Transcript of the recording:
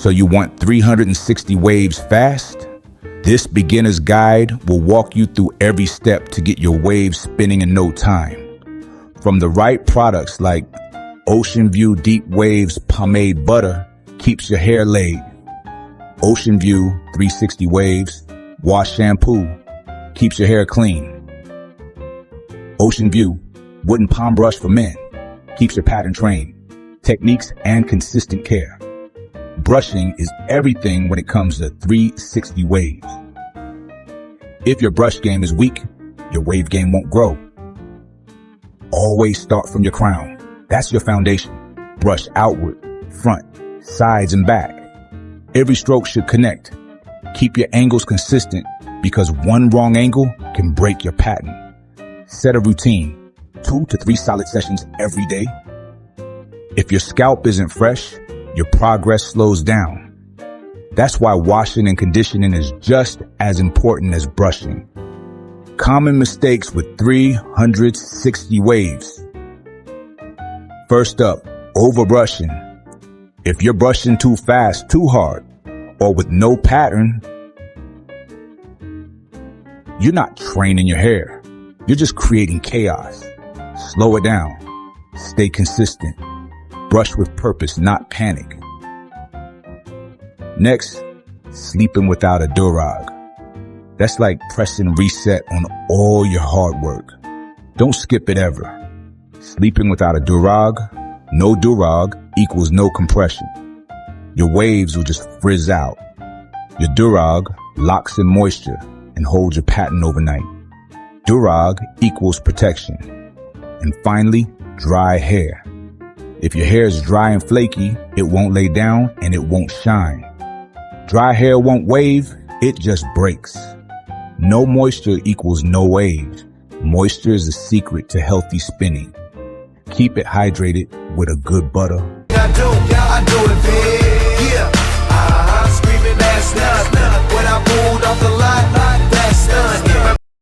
So you want 360 waves fast? This beginner's guide will walk you through every step to get your waves spinning in no time. From the right products like Ocean View Deep Waves Pomade Butter keeps your hair laid. Ocean View 360 Waves Wash Shampoo keeps your hair clean. Ocean View Wooden Palm Brush for Men keeps your pattern trained. Techniques and consistent care. Brushing is everything when it comes to 360 waves. If your brush game is weak, your wave game won't grow. Always start from your crown. That's your foundation. Brush outward, front, sides, and back. Every stroke should connect. Keep your angles consistent because one wrong angle can break your pattern. Set a routine, 2 to 3 solid sessions every day. If your scalp isn't fresh, your progress slows down. That's why washing and conditioning is just as important as brushing. Common mistakes with 360 waves. First up, overbrushing. If you're brushing too fast, too hard, or with no pattern, you're not training your hair. You're just creating chaos. Slow it down. Stay consistent. Brush with purpose, not panic. Next, sleeping without a durag. That's like pressing reset on all your hard work. Don't skip it ever. Sleeping without a durag, no durag equals no compression. Your waves will just frizz out. Your durag locks in moisture and holds your pattern overnight. Durag equals protection. And finally, dry hair. If your hair is dry and flaky, it won't lay down and it won't shine. Dry hair won't wave, it just breaks. No moisture equals no wave. Moisture is the secret to healthy spinning. Keep it hydrated with a good butter. I do it big.